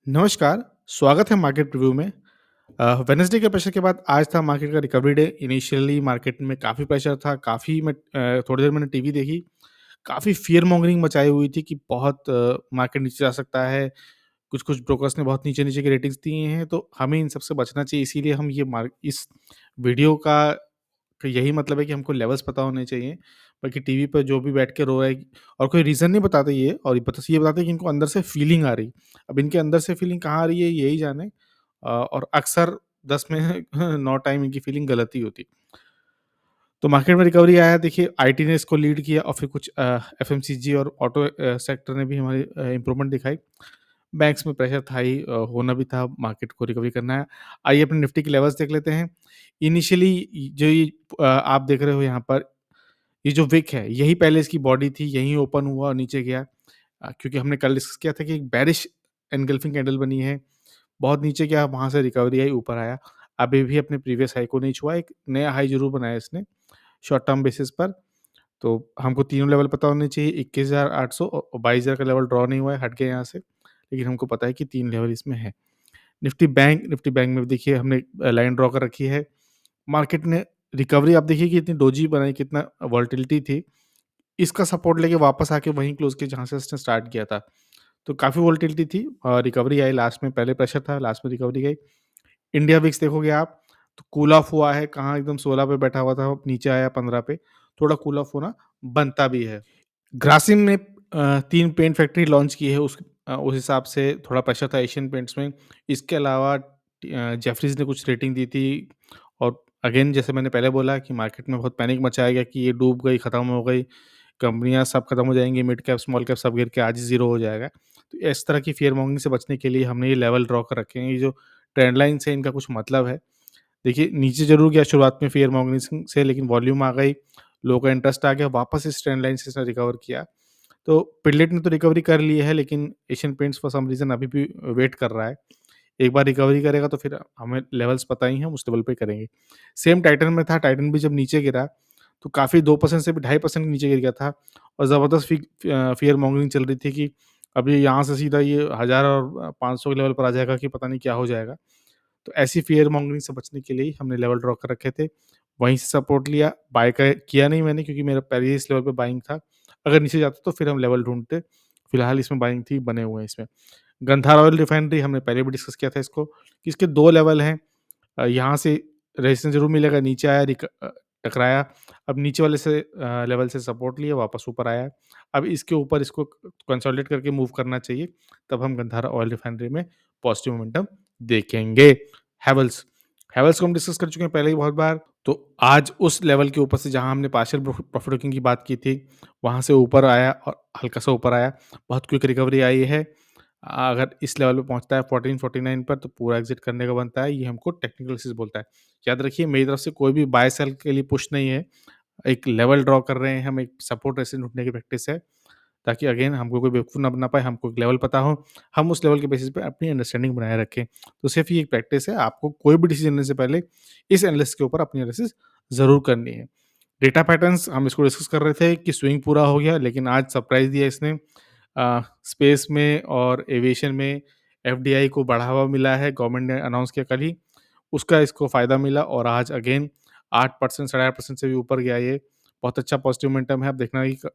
नमस्कार, स्वागत है मार्केट रिव्यू में। वेडनेसडे के प्रेशर के बाद आज था मार्केट का रिकवरी डे। इनिशियली मार्केट में काफ़ी प्रेशर था, थोड़ी देर मैंने टीवी देखी, काफ़ी फ़ियर मॉन्गरिंग मचाई हुई थी कि बहुत मार्केट नीचे जा सकता है। कुछ-कुछ ब्रोकर्स ने बहुत नीचे-नीचे की रेटिंग्स दी हैं, तो हमें इन सब से बचना चाहिए। इसीलिए हम ये मार्क इस वीडियो का यही मतलब है कि हमको लेवल्स पता होने चाहिए। बाकी टीवी पे जो भी बैठ के रो रहा है और कोई रीज़न नहीं बताते ये, और बस ये बताते हैं कि इनको अंदर से फीलिंग आ रही। अब इनके अंदर से फीलिंग कहाँ आ रही है यही जाने। और अक्सर 10 में 9 टाइम इनकी फीलिंग गलत ही होती। तो मार्केट में रिकवरी आया, देखिए आईटी ने इसको लीड किया और फिर कुछ एफएमसीजी और ऑटो सेक्टर ने भी हमारी इम्प्रूवमेंट दिखाई। बैंक्स में प्रेशर था ही, होना भी था, मार्केट को रिकवरी करना है। आइए अपने निफ्टी के लेवल्स देख लेते हैं। इनिशियली जो ये आप देख रहे हो यहाँ पर, ये जो विक है, यही पहले इसकी बॉडी थी, यहीं ओपन हुआ और नीचे गया। क्योंकि हमने कल डिस्कस किया था कि एक बेरिश एनगल्फिंग कैंडल बनी है, बहुत नीचे गया, वहाँ से रिकवरी आई, ऊपर आया। अभी भी अपने प्रीवियस हाई को नहीं छुआ, एक नया हाई ज़रूर बनाया इसने शॉर्ट टर्म बेसिस पर। तो हमको तीनों लेवल पता होने चाहिए, 21,800 और 22,000 का लेवल ड्रॉ नहीं हुआ है, हट गया यहाँ से। लेकिन हमको पता है कि 3 लेवल इसमें है। निफ्टी बैंक में भी देखिए हमने लाइन ड्रॉ कर रखी है। मार्केट ने रिकवरी, आप देखिए कि इतनी डोजी बनाई, कितना वोलेटिलिटी थी। इसका सपोर्ट लेके वापस आके वहीं क्लोज़ किया जहाँ से इसने स्टार्ट किया था। तो काफ़ी वोलेटिलिटी थी और रिकवरी आई लास्ट में, पहले प्रेशर था, लास्ट में रिकवरी गई। इंडिया विक्स देखोगे आप, तो कूल ऑफ हुआ है, कहाँ एकदम 16 पे बैठा हुआ था, अब नीचे आया 15 पे, थोड़ा कूल ऑफ होना बनता भी है। ग्रासिम ने 3 पेंट फैक्ट्री लॉन्च की है, उस हिसाब से थोड़ा प्रेशर था एशियन पेंट्स में। इसके अलावा जेफरीज़ ने कुछ रेटिंग दी थी, और अगेन जैसे मैंने पहले बोला कि मार्केट में बहुत पैनिक मचाया गया कि ये डूब गई, खत्म हो गई, कंपनियाँ सब खत्म हो जाएँगी, मिड कैप, स्मॉल कैप सब गिर के आज ही ज़ीरो हो जाएगा। तो इस तरह की फियर मॉन्गिंग से बचने के लिए हमने ये लेवल ड्रॉ कर रखे हैं। ये जो ट्रेंड लाइन्स है, इनका कुछ मतलब है। देखिए नीचे ज़रूर गया शुरुआत में फियर मॉन्गरिंग से, लेकिन वॉल्यूम आ गई, लोगों का इंटरेस्ट आ गया, वापस इस ट्रेंड लाइन से इसने रिकवर किया। तो पिडलेट ने तो रिकवरी कर ली है, लेकिन Asian Paints for some reason अभी भी वेट कर रहा है। एक बार रिकवरी करेगा तो फिर हमें लेवल्स पता ही हैं, हम उस लेवल पे करेंगे। सेम टाइटन में था, टाइटन भी जब नीचे गिरा तो काफ़ी 2% से भी 2.5% नीचे गिर गया था, और ज़बरदस्त फियर मॉन्गरिंग चल रही थी कि अब ये यहाँ से सीधा ये 1000 और 500 के लेवल पर आ जाएगा कि पता नहीं क्या हो जाएगा। तो ऐसी फियर मॉन्गरिंग से बचने के लिए ही हमने लेवल ड्रॉ कर रखे थे। वहीं से सपोर्ट लिया, बाय क किया नहीं मैंने, क्योंकि मेरा पहले ही इस लेवल पे बाइंग था। अगर नीचे जाता तो फिर हम लेवल ढूँढते। फिलहाल इसमें बाइंग थी, बने हुए हैं इसमें। गंधार ऑयल रिफाइनरी हमने पहले भी डिस्कस किया था इसको, कि इसके 2 लेवल हैं। यहाँ से रेजिस्टेंस ज़रूर मिलेगा, नीचे आया, टकराया। अब नीचे वाले से लेवल से सपोर्ट लिया, वापस ऊपर आया। अब इसके ऊपर इसको कंसोलिडेट करके मूव करना चाहिए, तब हम गंधारा ऑयल रिफाइनरी में पॉजिटिव मोमेंटम देखेंगे। हैवेल्स हैवेल्स को हम डिस्कस कर चुके हैं पहले ही बहुत बार। तो आज उस लेवल के ऊपर से जहाँ हमने पार्शियल प्रॉफिट बुकिंग की बात की थी, वहाँ से ऊपर आया और हल्का-सा ऊपर आया। बहुत क्विक रिकवरी आई है। अगर इस लेवल पे पहुँचता है 1449 पर, तो पूरा एग्ज़िट करने का बनता है। ये हमको टेक्निकल एनालिसिस बोलता है। याद रखिए, मेरी तरफ से कोई भी बाय सेल के लिए पुश नहीं है। एक लेवल ड्रॉ कर रहे हैं हम, एक सपोर्ट रेजिस्टेंस ढूँढने की प्रैक्टिस है, ताकि अगेन हमको कोई बेवकूफ़ ना बना पाए, हमको एक लेवल पता हो, हम उस लेवल के बेसिस पे अपनी अंडरस्टैंडिंग बनाए रखें। तो सिर्फ़ ये एक प्रैक्टिस है, आपको कोई भी डिसीज़न लेने से पहले इस एनालिसिस के ऊपर अपनी एनालिसिस ज़रूर करनी है। डेटा पैटर्न्स हम इसको डिस्कस कर रहे थे कि स्विंग पूरा हो गया, लेकिन आज सरप्राइज़ दिया इसने। स्पेस में और एविएशन में एफडीआई को बढ़ावा मिला है, गवर्नमेंट ने अनाउंस किया कल ही, उसका इसको फ़ायदा मिला और आज अगेन 8% साढ़े 8% से भी ऊपर गया ये। बहुत अच्छा पॉजिटिव मोमेंटम है। अब देखना कि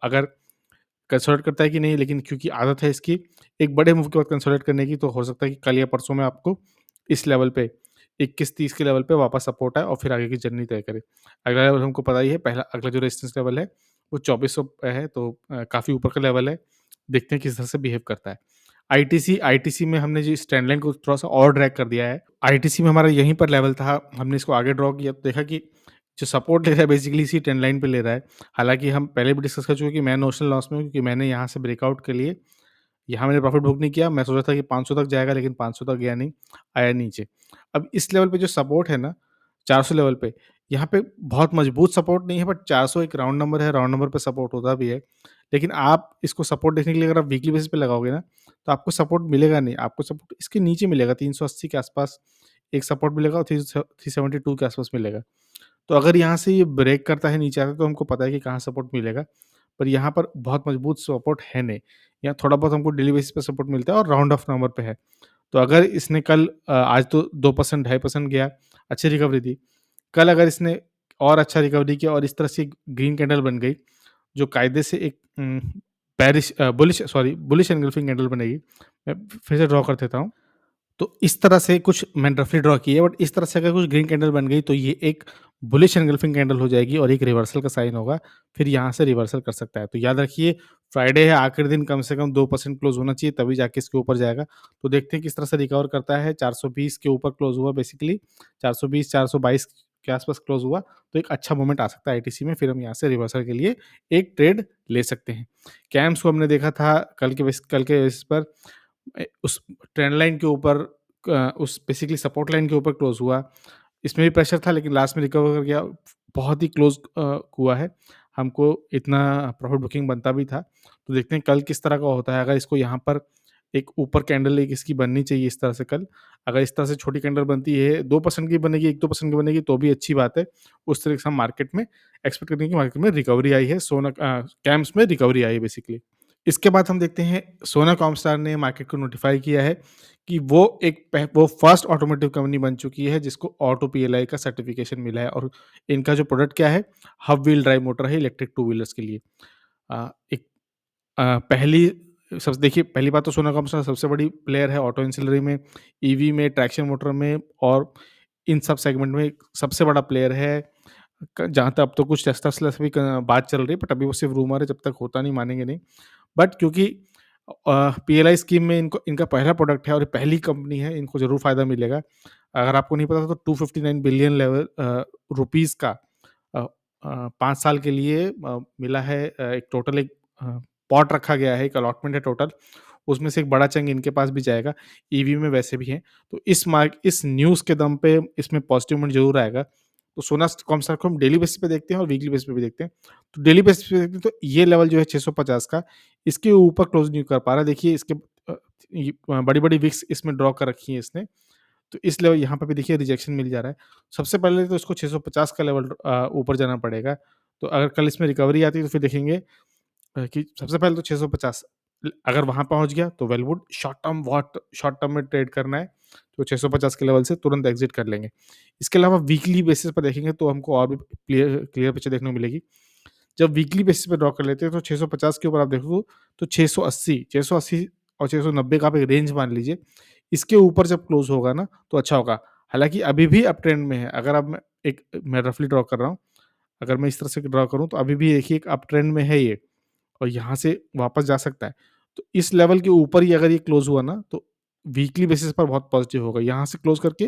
अगर कंसोलिडेट करता है कि नहीं, लेकिन क्योंकि आदत है इसकी एक बड़े मूव के बाद कंसोलिडेट करने की, तो हो सकता है कि कल या परसों में आपको इस लेवल पे 21-30 के लेवल पे वापस सपोर्ट आए और फिर आगे की जर्नी तय करे। अगला लेवल हमको पता ही है, पहला अगला जो रेजिस्टेंस लेवल है वो 2400 पे है, तो काफ़ी ऊपर का लेवल है। देखते हैं किस तरह से बिहेव करता है। आईटीसी में हमने जो इस ट्रेंड लाइन को थोड़ा-सा और ड्रैग कर दिया है। आईटीसी में हमारा यहीं पर लेवल था, हमने इसको आगे ड्रॉ किया तो देखा कि जो सपोर्ट ले रहा है बेसिकली इसी ट्रेंड लाइन पे ले रहा है। हालाँकि हम पहले भी डिस्कस कर चुके हैं कि मैं नोशनल लॉस में हूँ, क्योंकि मैंने यहाँ से ब्रेकआउट के लिए यहाँ मैंने प्रॉफिट बुक नहीं किया। मैं सोचा था कि 500 तक जाएगा, लेकिन 500 तक गया नहीं, आया नीचे। अब इस लेवल पे जो सपोर्ट है ना, 400 लेवल पे, यहाँ पे बहुत मजबूत सपोर्ट नहीं है, बट 400 एक राउंड नंबर है, राउंड नंबर पे सपोर्ट होता भी है। लेकिन आप इसको सपोर्ट देखने के लिए अगर आप वीकली बेसिस पे लगाओगे ना, तो आपको सपोर्ट मिलेगा नहीं, आपको सपोर्ट इसके नीचे मिलेगा, 380 के आसपास एक सपोर्ट मिलेगा और 372 के आसपास मिलेगा। तो अगर यहाँ से ये ब्रेक करता है, नीचे आता है, तो हमको पता है कि कहाँ सपोर्ट मिलेगा। पर यहाँ पर बहुत मजबूत सपोर्ट है नहीं। यहाँ थोड़ा बहुत हमको डेली बेसिस पे सपोर्ट मिलता है और राउंड ऑफ नंबर पे है। तो अगर इसने कल आज तो 2% 2.5% गया, अच्छी रिकवरी दी। कल अगर इसने और अच्छा रिकवरी किया और इस तरह से ग्रीन कैंडल बन गई, जो कायदे से एक बुलिश एंगल्फिंग कैंडल बनेगी। मैं फिर से ड्रॉ कर देता हूँ। तो इस तरह से कुछ मैंने रफली ड्रॉ की है, बट इस तरह से अगर कुछ ग्रीन कैंडल बन गई तो ये एक बुलिश एनगल्फिंग कैंडल हो जाएगी और एक रिवर्सल का साइन होगा। फिर यहाँ से रिवर्सल कर सकता है। तो याद रखिए, फ्राइडे है, आखिरी दिन कम से कम 2% क्लोज होना चाहिए, तभी जाके इसके ऊपर जाएगा। तो देखते हैं किस तरह से रिकवर करता है। 420 के ऊपर क्लोज हुआ बेसिकली, 420 422 के आसपास क्लोज हुआ, तो एक अच्छा मोमेंट आ सकता है आईटीसी में। फिर हम यहाँ से रिवर्सल के लिए एक ट्रेड ले सकते हैं। कैम्स को हमने देखा था कल के बेसिस पर उस ट्रेंड लाइन के ऊपर, उस बेसिकली सपोर्ट लाइन के ऊपर क्लोज हुआ। इसमें भी प्रेशर था, लेकिन लास्ट में रिकवर कर गया। बहुत ही क्लोज हुआ है। हमको इतना प्रॉफिट बुकिंग बनता भी था। तो देखते हैं कल किस तरह का होता है। अगर इसको यहाँ पर एक ऊपर कैंडल एक इसकी बननी चाहिए इस तरह से कल। अगर इस तरह से छोटी कैंडल बनती है, 2% की बनेगी, 1-2% की बनेगी तो भी अच्छी बात है। उस तरह से हम मार्केट में एक्सपेक्ट करेंगे कि मार्केट में रिकवरी आई है। कैम्स में रिकवरी आई है बेसिकली। इसके बाद हम देखते हैं सोना कॉमस्टार ने मार्केट को नोटिफाई किया है कि वो फर्स्ट ऑटोमोटिव कंपनी बन चुकी है जिसको ऑटो पीएलआई का सर्टिफिकेशन मिला है। और इनका जो प्रोडक्ट क्या है, हब व्हील ड्राइव मोटर है इलेक्ट्रिक टू व्हीलर्स के लिए। एक पहली सब देखिए, पहली बात तो सोना कॉमस्टार सबसे बड़ी प्लेयर है ऑटो एंसिलरी में, ईवी में, ट्रैक्शन मोटर में और इन सब सेगमेंट में सबसे बड़ा प्लेयर है। जहाँ तक अब तो कुछ टेस्ला से भी बात चल रही है, बट अभी वो सिर्फ रूमर है, जब तक होता नहीं मानेंगे नहीं। बट क्योंकि पीएलआई स्कीम में इनको इनका पहला प्रोडक्ट है और ये पहली कंपनी है, इनको ज़रूर फ़ायदा मिलेगा। अगर आपको नहीं पता तो 259 बिलियन लेवल रुपीज़ का 5 साल के लिए मिला है। एक टोटल एक पॉट रखा गया है, एक अलॉटमेंट है टोटल। उसमें से एक बड़ा चंक इनके पास भी जाएगा, ईवी में वैसे भी हैं। तो इस न्यूज़ के दम पे इसमें पॉजिटिव मोमेंट ज़रूर आएगा। तो सोना कॉमस्टार को हम डेली बेसिस पे देखते हैं और वीकली बेसिस पे भी देखते हैं। तो डेली बेसिस पे देखते हैं तो ये लेवल जो है 650 का, इसके ऊपर क्लोज़ नहीं कर पा रहा। देखिए इसके बड़ी-बड़ी विक्स इसमें ड्रॉ कर रखी है इसने। तो इस लेवल यहाँ पे भी देखिए रिजेक्शन मिल जा रहा है। सबसे पहले तो इसको 650 का लेवल ऊपर जाना पड़ेगा। तो अगर कल इसमें रिकवरी आती है तो फिर देखेंगे कि सबसे पहले तो 650 अगर वहाँ पहुँच गया तो वेल गुड। शॉर्ट टर्म में ट्रेड करना है तो 650 के लेवल से तुरंत एग्ज़िट कर लेंगे। इसके अलावा वीकली बेसिस पर देखेंगे तो हमको और भी क्लियर पिक्चर देखने को मिलेगी। जब वीकली बेसिस पे ड्रॉ कर लेते हैं तो 650 के ऊपर आप देखो तो 680 और 690 का आप एक रेंज मान लीजिए। इसके ऊपर जब क्लोज़ होगा ना तो अच्छा होगा। हालाँकि अभी भी अप ट्रेंड में है। अगर अब मैं रफली ड्रॉ कर रहा हूँ। अगर मैं इस तरह से ड्रॉ करूँ तो अभी भी देखिए एक अप ट्रेंड में है ये। और यहाँ से वापस जा सकता है। तो इस लेवल के ऊपर ही अगर ये क्लोज़ हुआ ना तो वीकली बेसिस पर बहुत पॉज़िटिव होगा। यहाँ से क्लोज़ करके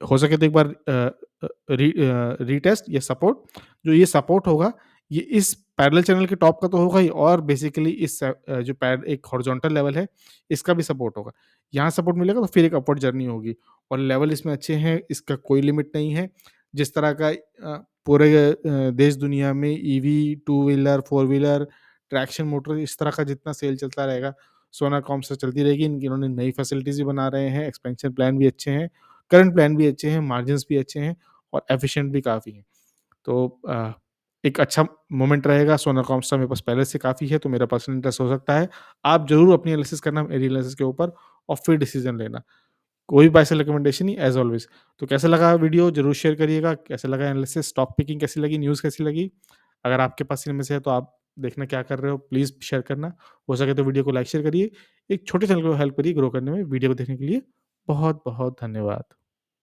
हो सके तो एक बार रीटेस्ट या सपोर्ट, जो ये सपोर्ट होगा, ये इस पैरेलल चैनल के टॉप का तो होगा ही और बेसिकली जो एक हॉरिजॉन्टल लेवल है, इसका भी सपोर्ट होगा। यहाँ सपोर्ट मिलेगा तो फिर एक अपवर्ड जर्नी होगी और लेवल इसमें अच्छे हैं, इसका कोई लिमिट नहीं है। जिस तरह का पूरे देश दुनिया में EV, two wheeler, four wheeler, traction motor इस तरह का जितना सेल चलता रहेगा, सोना कॉम से चलती रहेगी। इन्होंने नई फैसिलिटीज़ भी बना रहे हैं, एक्सपेंशन प्लान भी अच्छे हैं। करंट प्लान भी अच्छे हैं, मार्जिन्स भी अच्छे हैं और एफिशिएंट भी काफ़ी हैं। तो एक अच्छा मोमेंट रहेगा। सोना कॉमस्टार मेरे पास पहले से काफ़ी है, तो मेरा पर्सनल इंटरेस्ट हो सकता है। आप ज़रूर अपनी एनालिसिस करना मेरी एनालिसिस के ऊपर और फिर डिसीज़न लेना। कोई बाय सेल रिकमेंडेशन नहीं एज़ ऑलवेज़। तो कैसा लगा वीडियो ज़रूर शेयर करिएगा। कैसा लगा एनालिसिस, स्टॉक पिकिंग कैसी लगी, न्यूज़ कैसी लगी? अगर आपके पास इनमें से है तो आप देखना क्या कर रहे हो, प्लीज़ शेयर करना। हो सके तो वीडियो को लाइक शेयर करिए। एक छोटे चैनल को हेल्प करिए ग्रो करने में। वीडियो को देखने के लिए बहुत-बहुत धन्यवाद।